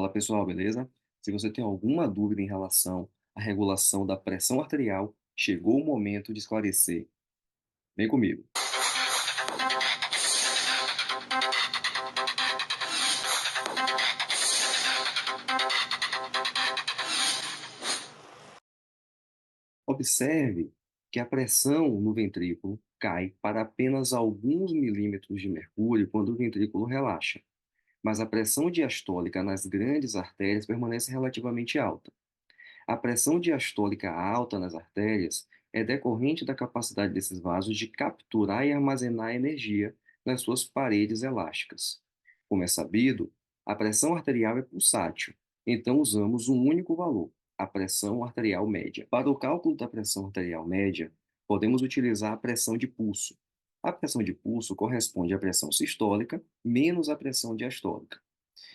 Fala pessoal, beleza? Se você tem alguma dúvida em relação à regulação da pressão arterial, chegou o momento de esclarecer. Vem comigo. Observe que a pressão no ventrículo cai para apenas alguns milímetros de mercúrio quando o ventrículo relaxa, mas a pressão diastólica nas grandes artérias permanece relativamente alta. A pressão diastólica alta nas artérias é decorrente da capacidade desses vasos de capturar e armazenar energia nas suas paredes elásticas. Como é sabido, a pressão arterial é pulsátil, então usamos um único valor, a pressão arterial média. Para o cálculo da pressão arterial média, podemos utilizar a pressão de pulso. A pressão de pulso corresponde à pressão sistólica menos a pressão diastólica.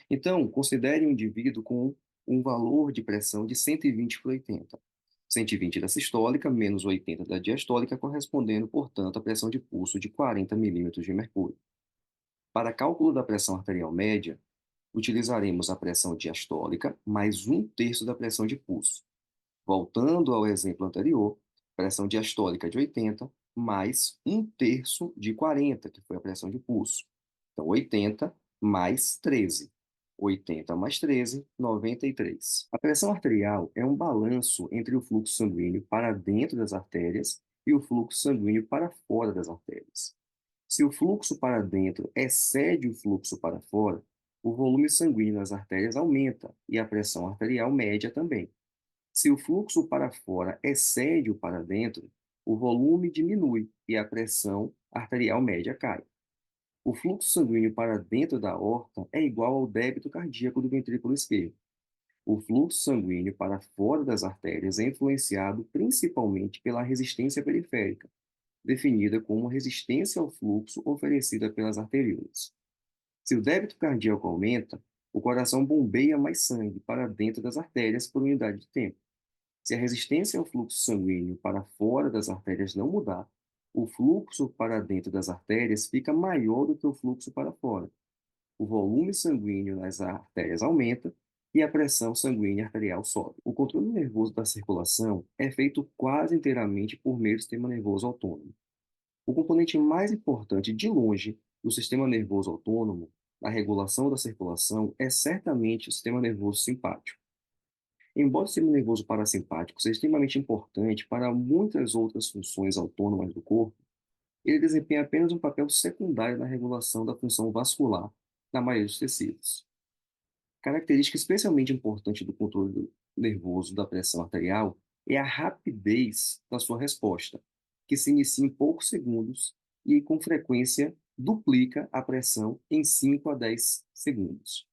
Então, considere um indivíduo com um valor de pressão de 120 por 80. 120 da sistólica menos 80 da diastólica, correspondendo, portanto, à pressão de pulso de 40 milímetros de mercúrio. Para cálculo da pressão arterial média, utilizaremos a pressão diastólica mais um terço da pressão de pulso. Voltando ao exemplo anterior, pressão diastólica de 80 mais um terço de 40, que foi a pressão de pulso. Então, 80 mais 13. 80 mais 13, 93. A pressão arterial é um balanço entre o fluxo sanguíneo para dentro das artérias e o fluxo sanguíneo para fora das artérias. Se o fluxo para dentro excede o fluxo para fora, o volume sanguíneo nas artérias aumenta e a pressão arterial média também. Se o fluxo para fora excede o para dentro, o volume diminui e a pressão arterial média cai. O fluxo sanguíneo para dentro da aorta é igual ao débito cardíaco do ventrículo esquerdo. O fluxo sanguíneo para fora das artérias é influenciado principalmente pela resistência periférica, definida como resistência ao fluxo oferecida pelas arteriolas. Se o débito cardíaco aumenta, o coração bombeia mais sangue para dentro das artérias por unidade de tempo. Se a resistência ao fluxo sanguíneo para fora das artérias não mudar, o fluxo para dentro das artérias fica maior do que o fluxo para fora. O volume sanguíneo nas artérias aumenta e a pressão sanguínea arterial sobe. O controle nervoso da circulação é feito quase inteiramente por meio do sistema nervoso autônomo. O componente mais importante, de longe, do sistema nervoso autônomo, na regulação da circulação, é certamente o sistema nervoso simpático. Embora o sistema nervoso parasimpático seja extremamente importante para muitas outras funções autônomas do corpo, ele desempenha apenas um papel secundário na regulação da função vascular na maioria dos tecidos. Característica especialmente importante do controle nervoso da pressão arterial é a rapidez da sua resposta, que se inicia em poucos segundos e, com frequência, duplica a pressão em 5 a 10 segundos.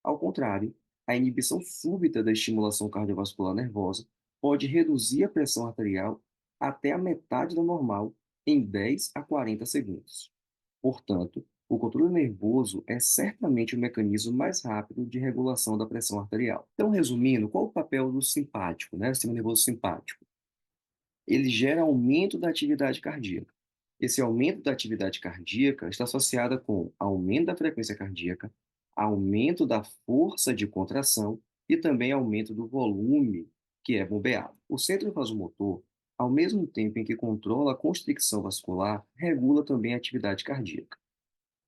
Ao contrário, a inibição súbita da estimulação cardiovascular nervosa pode reduzir a pressão arterial até a metade da normal em 10 a 40 segundos. Portanto, o controle nervoso é certamente o mecanismo mais rápido de regulação da pressão arterial. Então, resumindo, qual o papel do simpático, né, do sistema nervoso simpático? Ele gera aumento da atividade cardíaca. Esse aumento da atividade cardíaca está associado com aumento da frequência cardíaca, aumento da força de contração e também aumento do volume que é bombeado. O centro vasomotor, ao mesmo tempo em que controla a constricção vascular, regula também a atividade cardíaca.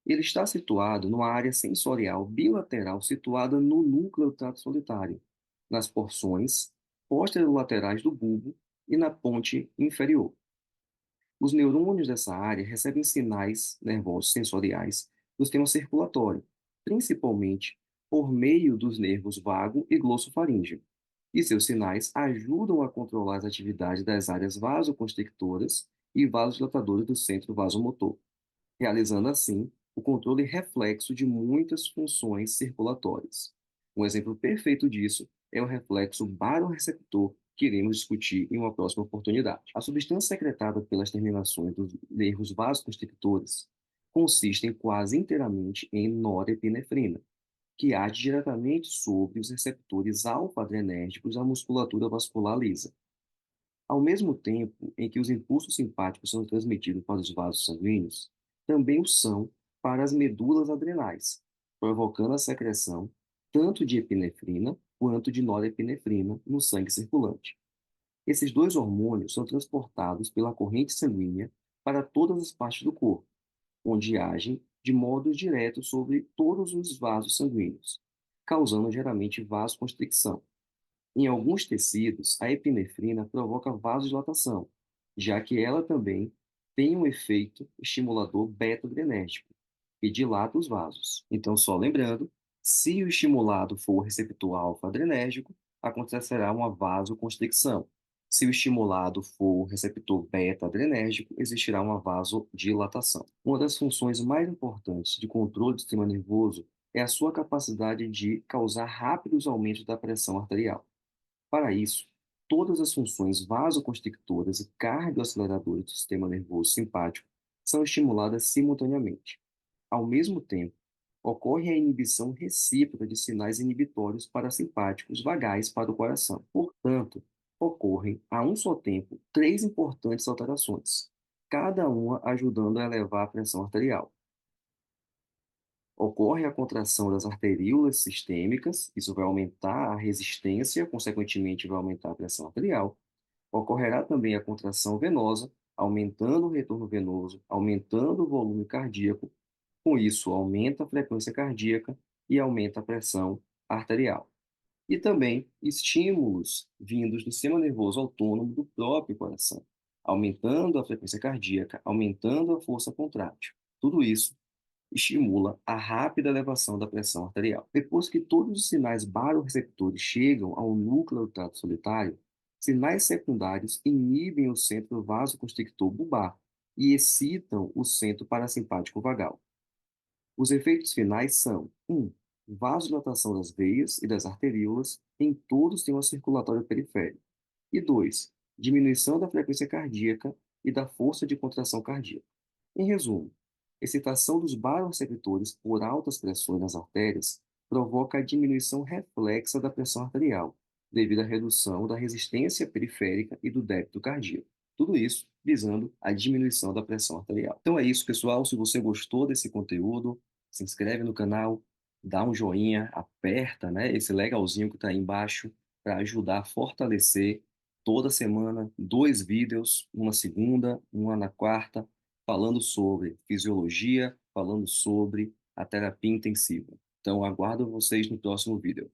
Ele está situado numa área sensorial bilateral situada no núcleo do trato solitário, nas porções posterolaterais do bulbo e na ponte inferior. Os neurônios dessa área recebem sinais nervosos sensoriais do sistema circulatório, principalmente por meio dos nervos vago e glossofaríngeo, e seus sinais ajudam a controlar as atividades das áreas vasoconstrictoras e vasodilatadoras do centro vasomotor, realizando assim o controle reflexo de muitas funções circulatórias. Um exemplo perfeito disso é o reflexo barorreceptor, que iremos discutir em uma próxima oportunidade. A substância secretada pelas terminações dos nervos vasoconstrictores consistem quase inteiramente em norepinefrina, que age diretamente sobre os receptores alfa-adrenérgicos da musculatura vascular lisa. Ao mesmo tempo em que os impulsos simpáticos são transmitidos para os vasos sanguíneos, também o são para as medulas adrenais, provocando a secreção tanto de epinefrina quanto de norepinefrina no sangue circulante. Esses dois hormônios são transportados pela corrente sanguínea para todas as partes do corpo, onde agem de modo direto sobre todos os vasos sanguíneos, causando geralmente vasoconstricção. Em alguns tecidos, a epinefrina provoca vasodilatação, já que ela também tem um efeito estimulador beta-adrenérgico, que dilata os vasos. Então, só lembrando, se o estimulado for o receptor alfa-adrenérgico, acontecerá uma vasoconstricção. Se o estimulado for o receptor beta-adrenérgico, existirá uma vasodilatação. Uma das funções mais importantes de controle do sistema nervoso é a sua capacidade de causar rápidos aumentos da pressão arterial. Para isso, todas as funções vasoconstrictoras e cardioaceleradoras do sistema nervoso simpático são estimuladas simultaneamente. Ao mesmo tempo, ocorre a inibição recíproca de sinais inibitórios parasimpáticos vagais para o coração. Portanto, ocorrem, a um só tempo, três importantes alterações, cada uma ajudando a elevar a pressão arterial. Ocorre a contração das arteríolas sistêmicas, isso vai aumentar a resistência, consequentemente vai aumentar a pressão arterial. Ocorrerá também a contração venosa, aumentando o retorno venoso, aumentando o volume cardíaco. Com isso, aumenta a frequência cardíaca e aumenta a pressão arterial. E também estímulos vindos do sistema nervoso autônomo do próprio coração, aumentando a frequência cardíaca, aumentando a força contrátil. Tudo isso estimula a rápida elevação da pressão arterial. Depois que todos os sinais barorreceptores chegam ao núcleo do trato solitário, sinais secundários inibem o centro vasoconstrictor bulbar e excitam o centro parasimpático vagal. Os efeitos finais são: 1. Vasodilatação das veias e das arteríolas em todo o sistema circulatório periférico. E 2. Diminuição da frequência cardíaca e da força de contração cardíaca. Em resumo, excitação dos baroreceptores por altas pressões nas artérias provoca a diminuição reflexa da pressão arterial, devido à redução da resistência periférica e do débito cardíaco. Tudo isso visando a diminuição da pressão arterial. Então é isso, pessoal. Se você gostou desse conteúdo, se inscreve no canal, dá um joinha, aperta, né, esse legalzinho que está aí embaixo para ajudar a fortalecer toda semana 2 vídeos, uma segunda, uma na quarta, falando sobre fisiologia, falando sobre a terapia intensiva. Então, aguardo vocês no próximo vídeo.